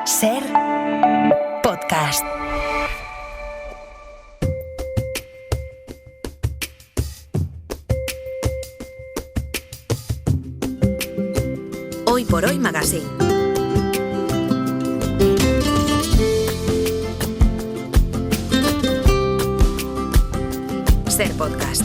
Ser podcast. Hoy por Hoy Magazine. Ser podcast.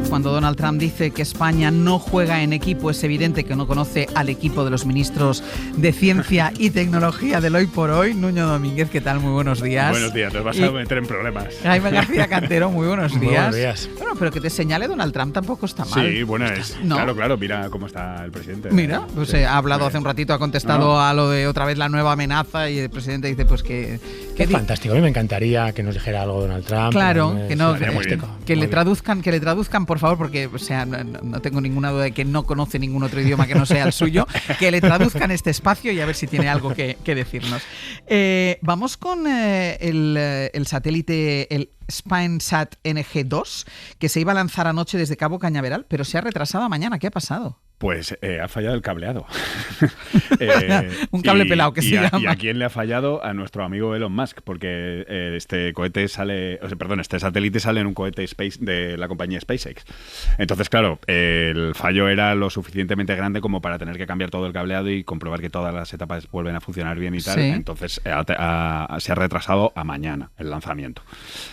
Cuando Donald Trump dice que España no juega en equipo, es evidente que no conoce al equipo de los ministros de Ciencia y Tecnología del Hoy por Hoy. Nuño Domínguez, ¿qué tal? Muy buenos días. Buenos días, nos vas a meter en problemas. Jaime García Cantero, muy buenos días. Muy buenos días. Bueno, pero que te señale Donald Trump tampoco está mal. Sí, bueno, es, ¿no? Claro, mira cómo está el presidente. Mira, pues sí, ha hablado hace un ratito, ha contestado a lo de otra vez la nueva amenaza y el presidente dice pues que... Qué fantástico, a mí me encantaría que nos dijera algo Donald Trump. Claro, que no, que le bien. traduzcan, por favor, porque o sea, no tengo ninguna duda de que no conoce ningún otro idioma que no sea el suyo, que le traduzcan este espacio y a ver si tiene algo que decirnos. Vamos con el satélite, el SpainSat NG-2, que se iba a lanzar anoche desde Cabo Cañaveral, pero se ha retrasado a mañana. ¿Qué ha pasado? Pues ha fallado el cableado. Un cable pelado que se llama. ¿Y a quién le ha fallado? A nuestro amigo Elon Musk, porque este satélite sale en un cohete Space de la compañía SpaceX. Entonces, claro, el fallo era lo suficientemente grande como para tener que cambiar todo el cableado y comprobar que todas las etapas vuelven a funcionar bien y tal. Sí. Entonces se ha retrasado a mañana el lanzamiento.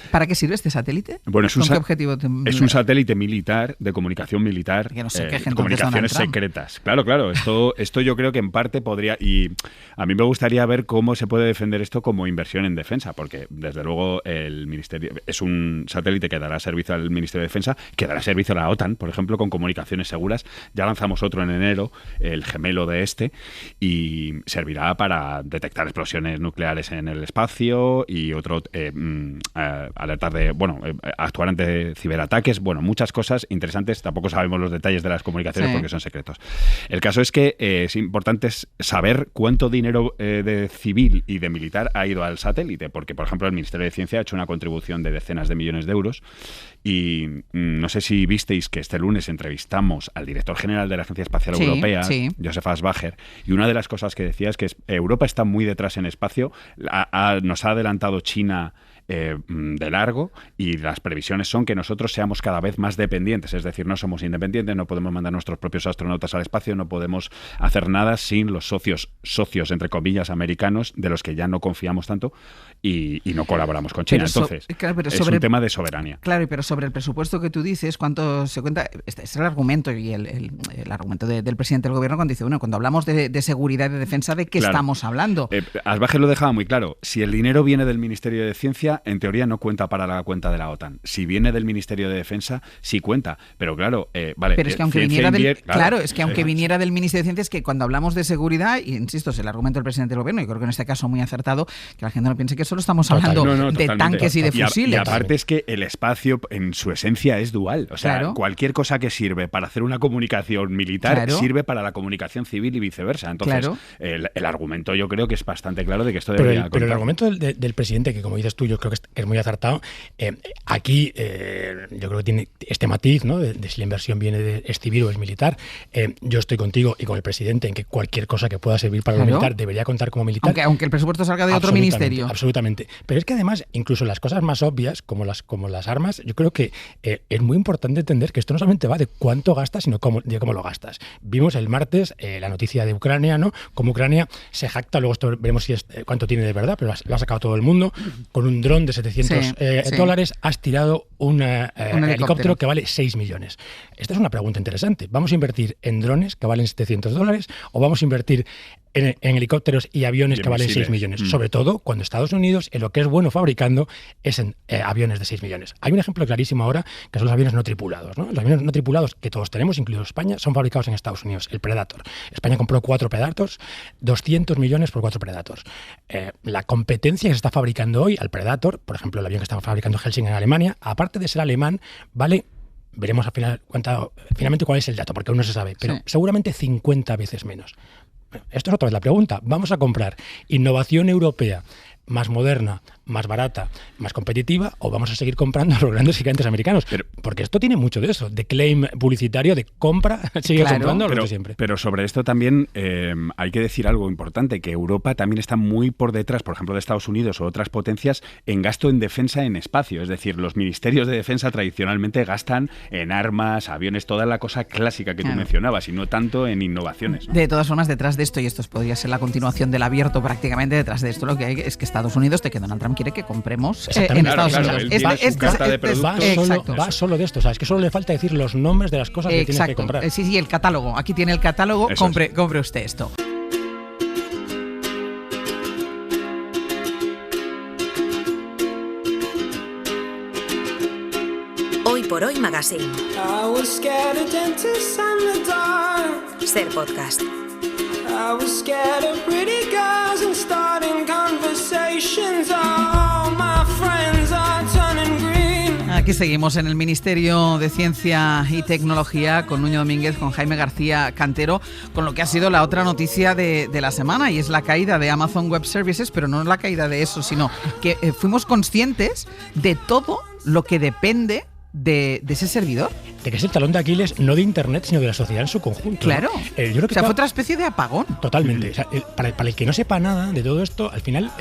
¿Para qué sirve este satélite? Bueno, ¿Con qué objetivo? Es un satélite militar, de comunicación militar, Que no se quejen comunicaciones secretas. Claro. Esto yo creo que en parte podría... Y a mí me gustaría ver cómo se puede defender esto como inversión en defensa, porque desde luego el ministerio es un satélite que dará servicio al Ministerio de Defensa, que dará servicio a la OTAN, por ejemplo, con comunicaciones seguras. Ya lanzamos otro en enero, el gemelo de este, y servirá para detectar explosiones nucleares en el espacio y otro alertar actuar ante ciberataques. Bueno, muchas cosas interesantes. Tampoco sabemos los detalles de las comunicaciones porque son secretos. El caso es que es importante saber cuánto dinero de civil y de militar ha ido al satélite, porque, por ejemplo, el Ministerio de Ciencia ha hecho una contribución de decenas de millones de euros y no sé si visteis que este lunes entrevistamos al director general de la Agencia Espacial Europea, Joseph Aschbacher, y una de las cosas que decía es que Europa está muy detrás en espacio, nos ha adelantado China de largo y las previsiones son que nosotros seamos cada vez más dependientes, es decir, no somos independientes, no podemos mandar nuestros propios astronautas al espacio, no podemos hacer nada sin los socios entre comillas americanos, de los que ya no confiamos tanto y no colaboramos con China. Entonces, es un tema de soberanía. Claro, pero sobre el presupuesto que tú dices, ¿cuánto se cuenta? Este es el argumento y el argumento del presidente del gobierno cuando dice, bueno, cuando hablamos de seguridad y de defensa, ¿de qué estamos hablando? Aschbacher lo dejaba muy claro. Si el dinero viene del Ministerio de Ciencia, en teoría no cuenta para la cuenta de la OTAN. Si viene del Ministerio de Defensa, sí cuenta. Pero claro, vale. Pero es que aunque viniera del Ministerio de Ciencia, es que cuando hablamos de seguridad, y insisto, es el argumento del presidente del gobierno, y creo que en este caso muy acertado, que la gente no piense que solo estamos hablando de tanques y de fusiles. Y aparte es que el espacio en su esencia es dual. O sea, cualquier cosa que sirve para hacer una comunicación militar sirve para la comunicación civil y viceversa. Entonces, el argumento yo creo que es bastante claro de que esto debería... Pero el argumento del presidente, que como dices tú, yo creo que es muy acertado. Aquí yo creo que tiene este matiz, ¿no? de si la inversión viene de civil o es militar. Yo estoy contigo y con el presidente en que cualquier cosa que pueda servir para lo militar debería contar como militar. Aunque el presupuesto salga de otro ministerio. Absolutamente. Pero es que además, incluso las cosas más obvias, como las armas, yo creo que es muy importante entender que esto no solamente va de cuánto gastas, sino de cómo lo gastas. Vimos el martes la noticia de Ucrania, ¿no? Como Ucrania se jacta, luego esto veremos cuánto tiene de verdad, pero lo ha sacado todo el mundo, con un dron de $700 has tirado un helicóptero que vale 6 millones. Esta es una pregunta interesante. ¿Vamos a invertir en drones que valen $700 o vamos a invertir en helicópteros y aviones que valen 6 millones? Sobre todo cuando Estados Unidos, en lo que es bueno fabricando, es en aviones de 6 millones. Hay un ejemplo clarísimo ahora, que son los aviones no tripulados, ¿no? Los aviones no tripulados, que todos tenemos, incluido España, son fabricados en Estados Unidos. El Predator. España compró 4 Predators, 200 millones por 4 Predators. La competencia que se está fabricando hoy al Predator, por ejemplo, el avión que estaba fabricando Helsing en Alemania, aparte de ser alemán, vale... Veremos al final finalmente cuál es el dato, porque aún no se sabe, pero seguramente 50 veces menos. Esto es otra vez la pregunta. Vamos a comprar innovación europea más moderna, más barata, más competitiva, o vamos a seguir comprando a los grandes gigantes americanos. Porque esto tiene mucho de eso, de claim publicitario, de compra, sigue comprando a los de siempre. Pero sobre esto también hay que decir algo importante, que Europa también está muy por detrás, por ejemplo, de Estados Unidos o otras potencias, en gasto en defensa en espacio. Es decir, los ministerios de defensa tradicionalmente gastan en armas, aviones, toda la cosa clásica que tú mencionabas, y no tanto en innovaciones, ¿no? De todas formas, detrás de esto, y esto podría ser la continuación del abierto prácticamente, detrás de esto lo que hay es que Estados Unidos, que Donald Trump quiere que compremos en Estados Unidos. Va solo de esto, ¿sabes? Que solo le falta decir los nombres de las cosas que tienes que comprar. Sí, el catálogo. Aquí tiene el catálogo, compre usted esto. Hoy por Hoy Magazine. Ser podcast. I was scared of pretty girls and starting conversations. All my friends are turning green. Aquí seguimos en el Ministerio de Ciencia y Tecnología con Nuño Domínguez, con Jaime García Cantero, con lo que ha sido la otra noticia de la semana, y es la caída de Amazon Web Services, pero no la caída de eso, sino que fuimos conscientes de todo lo que depende de ese servidor. De que es el talón de Aquiles no de Internet, sino de la sociedad en su conjunto. Claro. Yo creo que fue otra especie de apagón. Totalmente. O sea, para el que no sepa nada de todo esto, al final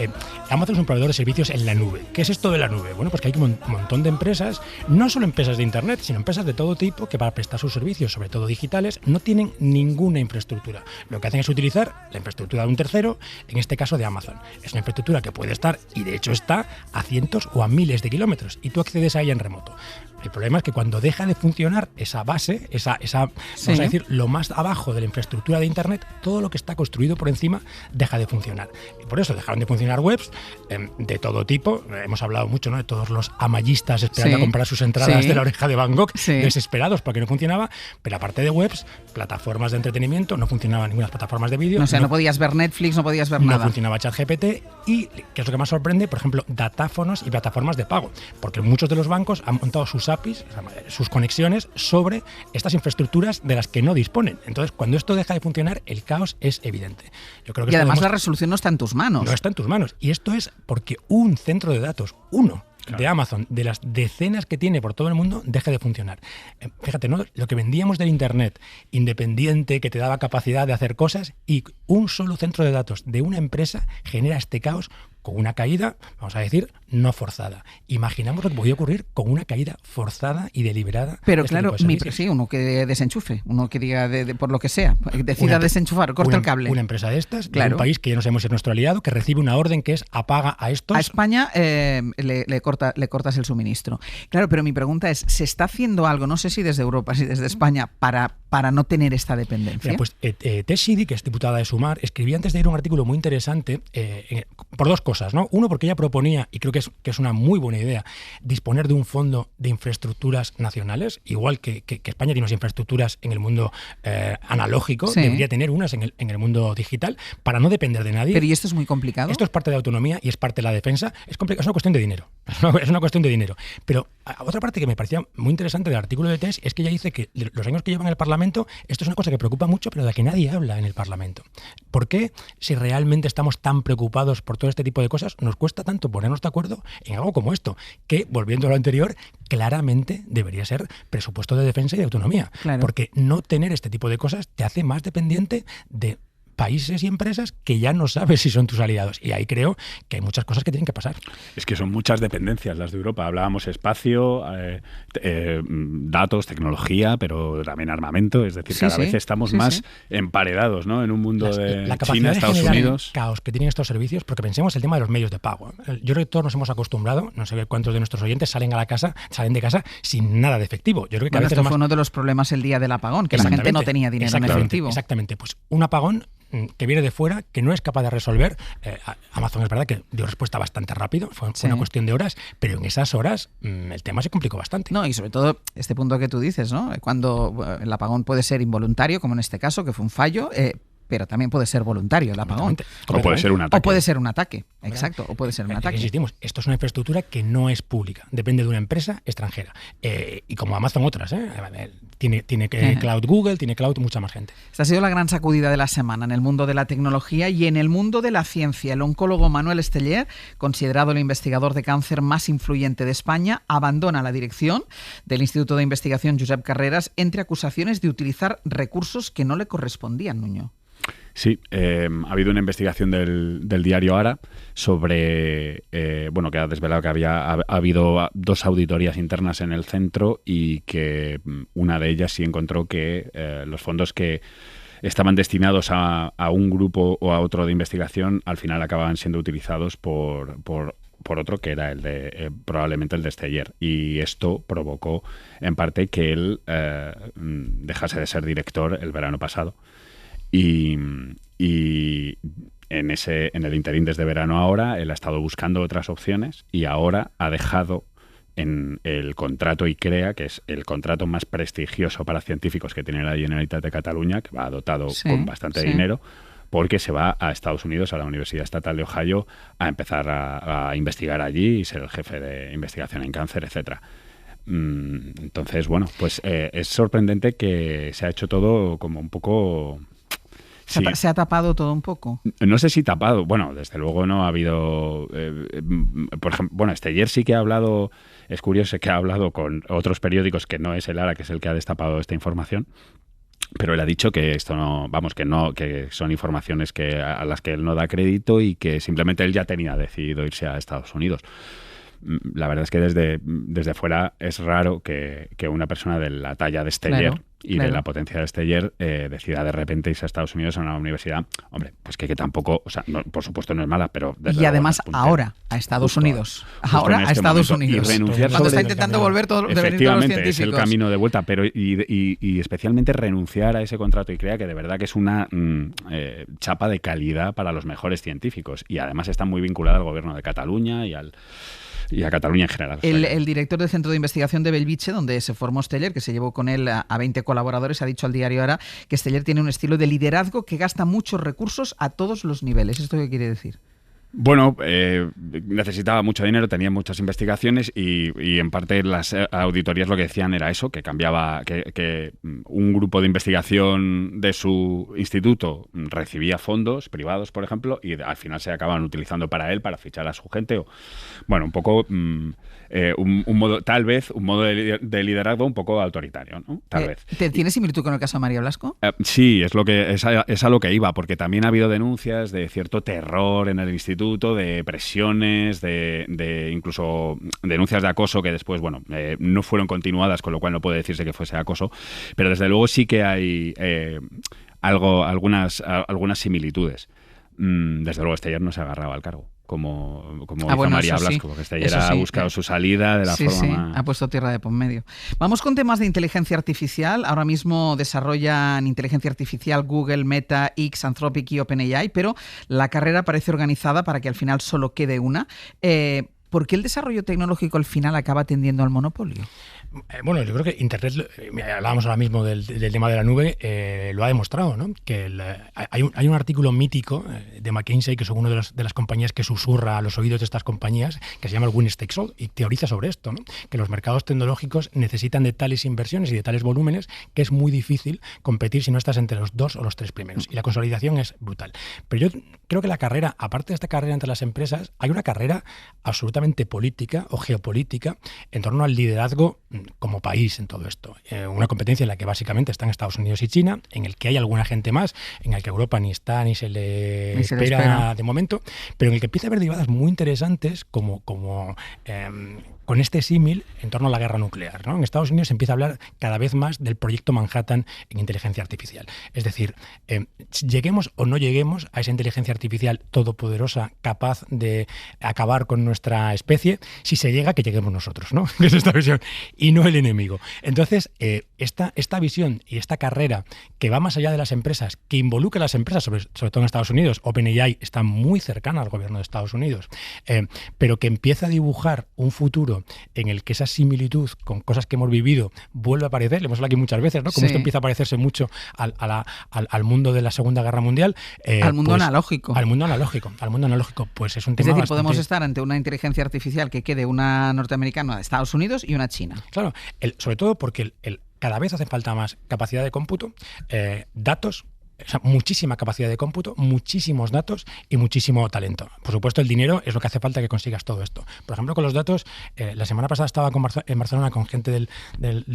Amazon es un proveedor de servicios en la nube. ¿Qué es esto de la nube? Bueno, pues que hay un montón de empresas, no solo empresas de Internet, sino empresas de todo tipo que para prestar sus servicios, sobre todo digitales, no tienen ninguna infraestructura. Lo que hacen es utilizar la infraestructura de un tercero, en este caso de Amazon. Es una infraestructura que puede estar, y de hecho está, a cientos o a miles de kilómetros, y tú accedes a ella en remoto. El problema es que cuando deja de funcionar esa base, vamos a decir, lo más abajo de la infraestructura de Internet, todo lo que está construido por encima deja de funcionar. Y por eso dejaron de funcionar webs de todo tipo. Hemos hablado mucho, ¿no?, de todos los amallistas esperando a comprar sus entradas de La Oreja de Van Gogh, desesperados porque no funcionaba. Pero aparte de webs, plataformas de entretenimiento, no funcionaban ninguna plataformas de vídeo. No podías ver Netflix, no podías ver nada. No funcionaba ChatGPT y, que es lo que más sorprende, por ejemplo, datáfonos y plataformas de pago. Porque muchos de los bancos han montado sus APIs, sus conexiones, sobre estas infraestructuras de las que no disponen. Entonces, cuando esto deja de funcionar, el caos es evidente. Yo creo que y además la resolución no está en tus manos. No está en tus manos. Y esto es porque un centro de datos, uno, de Amazon, de las decenas que tiene por todo el mundo, deje de funcionar. Fíjate, ¿no?, lo que vendíamos del Internet independiente, que te daba capacidad de hacer cosas, y un solo centro de datos de una empresa genera este caos con una caída, vamos a decir, no forzada. Imaginamos lo que podía ocurrir con una caída forzada y deliberada. Pero claro, uno que desenchufe, uno que diga por lo que sea, decida desenchufar, corta el cable. Una empresa de estas, de un país que ya no sabemos si es nuestro aliado, que recibe una orden que es apaga a estos. A España le cortas el suministro. Claro, pero mi pregunta es, ¿se está haciendo algo, no sé si desde Europa, si desde España, para no tener esta dependencia? Mira, pues Tess Shidi, que es diputada de Sumar, escribía antes de ir un artículo muy interesante por dos cosas, ¿no? Uno, porque ella proponía, y creo que es una muy buena idea, disponer de un fondo de infraestructuras nacionales, igual que España tiene unas infraestructuras en el mundo analógico, debería tener unas en el mundo digital, para no depender de nadie. Pero ¿y esto es muy complicado? Esto es parte de la autonomía y es parte de la defensa. Es complicado, es una cuestión de dinero. Es una cuestión de dinero. Pero otra parte que me parecía muy interesante del artículo de Tess es que ella dice que los años que llevan en el Parlamento, esto es una cosa que preocupa mucho, pero de la que nadie habla en el Parlamento. ¿Por qué, si realmente estamos tan preocupados por todo este tipo de cosas, nos cuesta tanto ponernos de acuerdo en algo como esto? Que, volviendo a lo anterior, claramente debería ser presupuesto de defensa y de autonomía. Claro. Porque no tener este tipo de cosas te hace más dependiente de países y empresas que ya no sabes si son tus aliados. Y ahí creo que hay muchas cosas que tienen que pasar. Es que son muchas dependencias las de Europa. Hablábamos espacio, datos, tecnología, pero también armamento. Es decir, cada vez estamos más emparedados, ¿no?, en un mundo de China, Estados Unidos. El caos que tienen estos servicios, porque pensemos el tema de los medios de pago. Yo creo que todos nos hemos acostumbrado, no sé cuántos de nuestros oyentes salen de casa sin nada de efectivo. Yo creo que esto fue uno de los problemas el día del apagón, que la gente no tenía dinero en efectivo. Exactamente. Pues un apagón que viene de fuera, que no es capaz de resolver. Amazon es verdad que dio respuesta bastante rápido, fue una cuestión de horas, pero en esas horas el tema se complicó bastante. No, y sobre todo este punto que tú dices, ¿no?, cuando el apagón puede ser involuntario, como en este caso, que fue un fallo, pero también puede ser voluntario el apagón. O puede ser un ataque. O puede ser un ataque, exacto, o puede ser un ataque. Insistimos, esto es una infraestructura que no es pública, depende de una empresa extranjera. Y como Amazon otras, tiene cloud Google, tiene cloud mucha más gente. Esta ha sido la gran sacudida de la semana en el mundo de la tecnología y en el mundo de la ciencia. El oncólogo Manuel Esteller, considerado el investigador de cáncer más influyente de España, abandona la dirección del Instituto de Investigación Josep Carreras entre acusaciones de utilizar recursos que no le correspondían, Nuño. Sí, ha habido una investigación del diario Ara sobre, que ha desvelado que ha habido 2 auditorías internas en el centro y que una de ellas sí encontró que los fondos que estaban destinados a un grupo o a otro de investigación al final acababan siendo utilizados por otro, que era el de probablemente el de Esteller, y esto provocó en parte que él dejase de ser director el verano pasado. Y en el interín desde verano ahora, él ha estado buscando otras opciones y ahora ha dejado en el contrato ICREA, que es el contrato más prestigioso para científicos que tiene la Generalitat de Cataluña, que va dotado con bastante dinero, porque se va a Estados Unidos, a la Universidad Estatal de Ohio, a empezar a investigar allí y ser el jefe de investigación en cáncer, etcétera. Entonces, bueno, pues es sorprendente que se ha hecho todo como un poco... Sí. ¿Se ha tapado todo un poco? No sé si tapado. Bueno, desde luego no ha habido... por ejemplo, Esteller sí que ha hablado... Es curioso que ha hablado con otros periódicos que no es el Ara, que es el que ha destapado esta información. Pero él ha dicho que esto no... que son informaciones a las que él no da crédito y que simplemente él ya tenía decidido irse a Estados Unidos. La verdad es que desde fuera es raro que una persona de la talla de Esteller de la potencia de Esteller decida de repente irse a Estados Unidos a una universidad. Hombre, pues que tampoco, o sea, no, por supuesto no es mala, pero... Y además ahora a Estados Unidos. Ahora a Estados Unidos. Y renunciar cuando está intentando volver todos los científicos. Es el camino de vuelta, pero y especialmente renunciar a ese contrato y crea que de verdad que es una chapa de calidad para los mejores científicos. Y además está muy vinculada al gobierno de Cataluña y a Cataluña en general. El director del Centro de Investigación de Bellvitge, donde se formó Esteller, que se llevó con él a 20 colaboradores, ha dicho al diario Ara que Esteller tiene un estilo de liderazgo que gasta muchos recursos a todos los niveles. ¿Esto qué quiere decir? Bueno, necesitaba mucho dinero, tenía muchas investigaciones y en parte las auditorías lo que decían era eso, que cambiaba, que un grupo de investigación de su instituto recibía fondos privados, por ejemplo, y al final se acababan utilizando para él, para fichar a su gente. Bueno, un poco un modo, tal vez, un modo de liderazgo un poco autoritario, ¿no? Tal vez. ¿Tiene similitud con el caso de María Blasco? Sí, es a lo que iba, porque también ha habido denuncias de cierto terror en el instituto, de presiones, de incluso denuncias de acoso que después, no fueron continuadas, con lo cual no puede decirse que fuese acoso, pero desde luego sí que hay algunas similitudes. Desde luego Esteller no se agarraba al cargo, como hizo María Blasco, porque Esteller ha buscado su salida de la forma más... ha puesto tierra de por medio. Vamos con temas de inteligencia artificial. Ahora mismo desarrollan inteligencia artificial Google, Meta, X, Anthropic y OpenAI, pero la carrera parece organizada para que al final solo quede una. ¿Por qué el desarrollo tecnológico al final acaba tendiendo al monopolio? Bueno, yo creo que Internet, hablábamos ahora mismo del tema de la nube, lo ha demostrado, ¿no? Que hay un artículo mítico de McKinsey, que son una de las compañías que susurra a los oídos de estas compañías, que se llama el Winner Takes All, y teoriza sobre esto, ¿no? Que los mercados tecnológicos necesitan de tales inversiones y de tales volúmenes que es muy difícil competir si no estás entre los 2 o los 3 primeros. Y la consolidación es brutal. Pero yo creo que la carrera, aparte de esta carrera entre las empresas, hay una carrera absolutamente política o geopolítica en torno al liderazgo como país en todo esto. Una competencia en la que básicamente están Estados Unidos y China, en el que hay alguna gente más, en el que Europa ni está ni se le espera de momento, pero en el que empieza a haber derivadas muy interesantes como con este símil en torno a la guerra nuclear, ¿no? En Estados Unidos se empieza a hablar cada vez más del proyecto Manhattan en inteligencia artificial. Es decir, lleguemos o no lleguemos a esa inteligencia artificial todopoderosa capaz de acabar con nuestra especie, si se llega, que lleguemos nosotros, ¿no? Que es esta visión, y no el enemigo. Entonces, esta visión y esta carrera que va más allá de las empresas, que involucra a las empresas, sobre todo en Estados Unidos, OpenAI está muy cercana al gobierno de Estados Unidos, pero que empieza a dibujar un futuro momento en el que esa similitud con cosas que hemos vivido vuelve a aparecer, le hemos hablado aquí muchas veces, ¿no? Como esto empieza a parecerse mucho al mundo de la Segunda Guerra Mundial. Al mundo analógico. Al mundo analógico, pues es un tema. Es decir, bastante... podemos estar ante una inteligencia artificial que quede una norteamericana de Estados Unidos y una china. Claro, sobre todo porque cada vez hace falta más capacidad de cómputo, datos. O sea, muchísima capacidad de cómputo, muchísimos datos y muchísimo talento. Por supuesto, el dinero es lo que hace falta que consigas todo esto. Por ejemplo, con los datos, la semana pasada estaba en Barcelona con gente del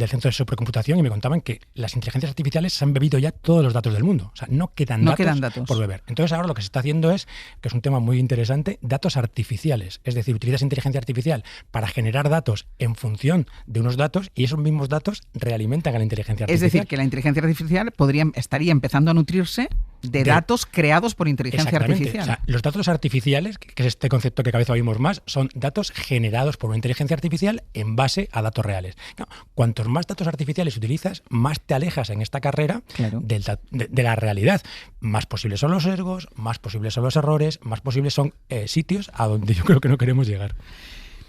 Centro de Supercomputación y me contaban que las inteligencias artificiales se han bebido ya todos los datos del mundo. O sea, no quedan datos por beber. Entonces ahora lo que se está haciendo que es un tema muy interesante, datos artificiales. Es decir, utilizas inteligencia artificial para generar datos en función de unos datos y esos mismos datos realimentan a la inteligencia artificial. Es decir, que la inteligencia artificial estaría empezando a nutrirse de datos creados por inteligencia artificial. O sea, los datos artificiales, que es este concepto que cada vez oímos más, son datos generados por una inteligencia artificial en base a datos reales. Claro, cuantos más datos artificiales utilizas, más te alejas en esta carrera de la realidad. Más posibles son los sesgos, más posibles son los errores, más posibles son sitios a donde yo creo que no queremos llegar.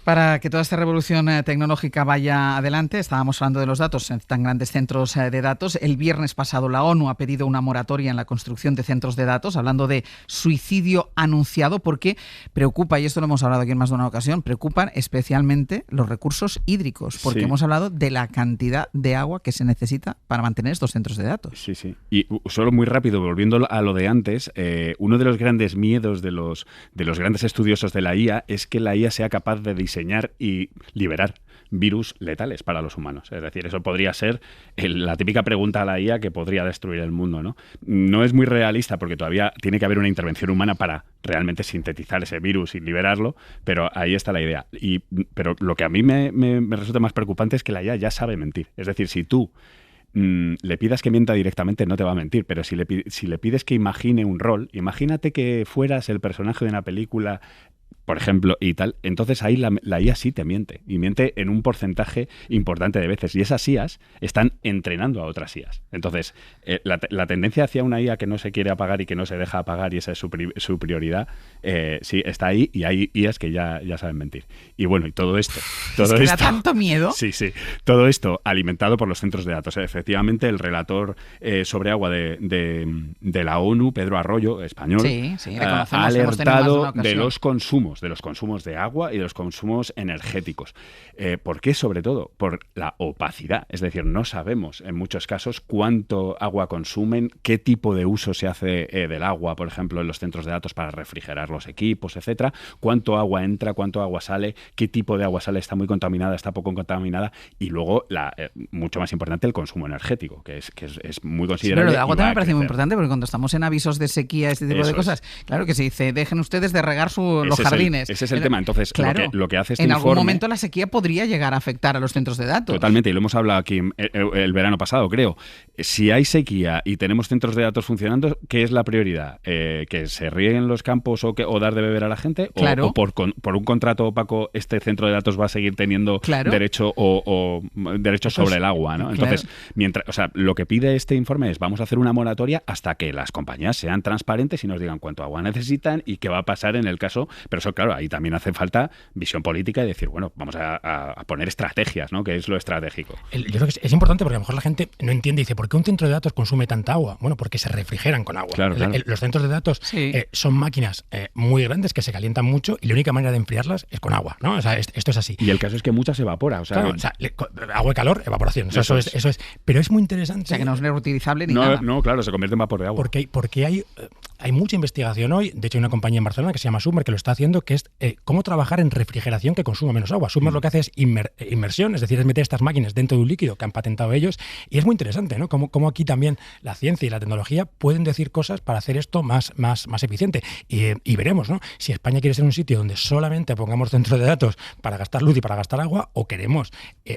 Para que toda esta revolución tecnológica vaya adelante, estábamos hablando de los datos en tan grandes centros de datos. El viernes pasado la ONU ha pedido una moratoria en la construcción de centros de datos, hablando de suicidio anunciado, porque preocupa, y esto lo hemos hablado aquí en más de una ocasión, preocupan especialmente los recursos hídricos, porque hemos hablado de la cantidad de agua que se necesita para mantener estos centros de datos. Sí, sí. Y solo muy rápido, volviendo a lo de antes, uno de los grandes miedos de los grandes estudiosos de la IA es que la IA sea capaz de diseñar y liberar virus letales para los humanos. Es decir, eso podría ser la típica pregunta a la IA que podría destruir el mundo, ¿no? No es muy realista porque todavía tiene que haber una intervención humana para realmente sintetizar ese virus y liberarlo, pero ahí está la idea. Pero lo que a mí me resulta más preocupante es que la IA ya sabe mentir. Es decir, si tú le pidas que mienta directamente, no te va a mentir, pero si le pides que imagine un rol, imagínate que fueras el personaje de una película, por ejemplo, y tal, entonces ahí la IA sí te miente, y miente en un porcentaje importante de veces, y esas IAs están entrenando a otras IAs. Entonces, la tendencia hacia una IA que no se quiere apagar y que no se deja apagar, y esa es su prioridad, sí, está ahí, y hay IAs que ya saben mentir. Y bueno, y todo esto... ¿Es que da tanto miedo? Sí, todo esto alimentado por los centros de datos. Efectivamente, el relator sobre agua de la ONU, Pedro Arroyo, español, ha alertado de los consumos de agua y de los consumos energéticos. ¿Por qué? Sobre todo por la opacidad. Es decir, no sabemos en muchos casos cuánto agua consumen, qué tipo de uso se hace del agua, por ejemplo, en los centros de datos para refrigerar los equipos, etcétera. Cuánto agua entra, cuánto agua sale, qué tipo de agua sale, está muy contaminada, está poco contaminada, y luego, mucho más importante, el consumo energético, que es muy considerable. Pero el agua también me parece muy importante, porque cuando estamos en avisos de sequía, este tipo de cosas, claro que se dice, dejen ustedes de regar los jardines. Ese es el tema. Entonces, claro, lo que hace este en informe... algún momento la sequía podría llegar a afectar a los centros de datos. Totalmente, y lo hemos hablado aquí el verano pasado, creo. Si hay sequía y tenemos centros de datos funcionando, ¿qué es la prioridad? ¿Que se rieguen los campos o dar de beber a la gente? Claro. ¿O por un contrato opaco este centro de datos va a seguir teniendo derecho sobre el agua, ¿no? Entonces, lo que pide este informe es, vamos a hacer una moratoria hasta que las compañías sean transparentes y nos digan cuánto agua necesitan y qué va a pasar en el caso. Pero eso, claro, ahí también hace falta visión política y decir, bueno, vamos a poner estrategias, ¿no? Que es lo estratégico. Yo creo que es importante porque a lo mejor la gente no entiende y dice, ¿por qué un centro de datos consume tanta agua? Bueno, porque se refrigeran con agua. Claro. Los centros de datos son máquinas muy grandes que se calientan mucho y la única manera de enfriarlas es con agua, ¿no? O sea, esto es así. Y el caso es que mucha se evapora. Agua y calor, evaporación. O sea, eso es. Pero es muy interesante. O sea, que no es reutilizable ni nada. No, claro, se convierte en vapor de agua. Porque hay mucha investigación hoy. De hecho, hay una compañía en Barcelona que se llama Summer que lo está haciendo, que es cómo trabajar en refrigeración que consuma menos agua. Summer lo que hace es inmersión, es decir, es meter estas máquinas dentro de un líquido que han patentado ellos, y es muy interesante, ¿no? Cómo aquí también la ciencia y la tecnología pueden decir cosas para hacer esto más eficiente. Y veremos, ¿no? Si España quiere ser un sitio donde solamente pongamos centros de datos para gastar luz y para gastar agua, o queremos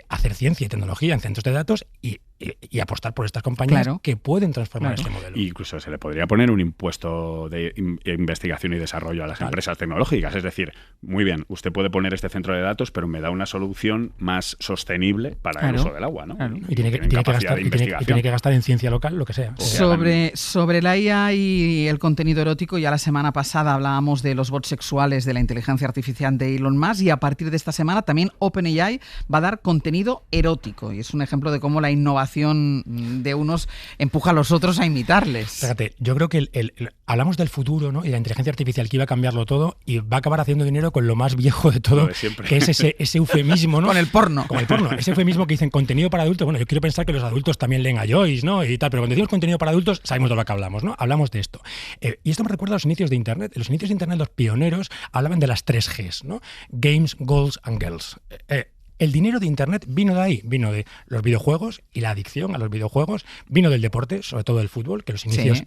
hacer ciencia y tecnología en centros de datos y y apostar por estas compañías Claro. que pueden transformar este modelo. Incluso se le podría poner un impuesto de investigación y desarrollo a las empresas tecnológicas. Es decir, muy bien, usted puede poner este centro de datos, pero me da una solución más sostenible para el Claro. uso del agua, ¿no? Claro. Y tiene que Tienen capacidad gastar, de y tiene investigación. que gastar en ciencia local, lo que sea. Sobre la IA y el contenido erótico, ya la semana pasada hablábamos de los bots sexuales de la inteligencia artificial de Elon Musk, y a partir de esta semana también OpenAI va a dar contenido erótico, y es un ejemplo de cómo la innovación de unos empuja a los otros a imitarles. Fíjate, yo creo que hablamos del futuro, ¿no? Y la inteligencia artificial que iba a cambiarlo todo y va a acabar haciendo dinero con lo más viejo de todo, Lo de siempre. que es ese eufemismo, ¿no? Con el porno. Con el porno. Ese eufemismo que dicen contenido para adultos. Bueno, yo quiero pensar que los adultos también leen a Joyce, ¿no? Y tal, pero cuando decimos contenido para adultos, sabemos de lo que hablamos, ¿no? Hablamos de esto. Y esto me recuerda a los inicios de Internet. En los inicios de Internet, los pioneros hablaban de las 3 Gs, ¿no? Games, Goals and Girls. El dinero de Internet vino de ahí, vino de los videojuegos y la adicción a los videojuegos, vino del deporte, sobre todo del fútbol, que los inicios, Sí.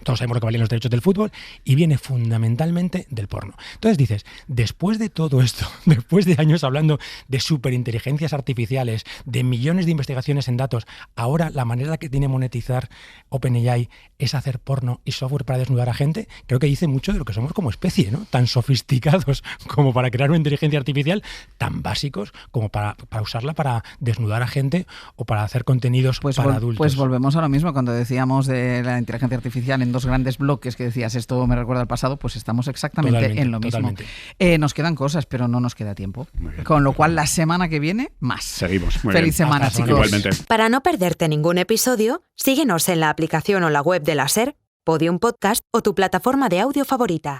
Todos sabemos lo que valían los derechos del fútbol, y viene fundamentalmente del porno. Entonces dices, después de todo esto, después de años hablando de superinteligencias artificiales, de millones de investigaciones en datos, ahora la manera que tiene monetizar OpenAI es hacer porno y software para desnudar a gente, creo que dice mucho de lo que somos como especie, ¿no? Tan sofisticados como para crear una inteligencia artificial, tan básicos como para usarla para desnudar a gente o para hacer contenidos para adultos. Pues volvemos a lo mismo, cuando decíamos de la inteligencia artificial en 2 grandes bloques, que decías esto me recuerda al pasado, pues estamos exactamente Totalmente, en lo mismo. totalmente. Nos quedan cosas, pero no nos queda tiempo. Muy bien. Con lo cual la semana que viene, más. Seguimos. Muy Feliz bien. semana, Hasta la chicos. semana. Igualmente. Para no perderte ningún episodio, síguenos en la aplicación o la web de la SER, Podium Podcast o tu plataforma de audio favorita.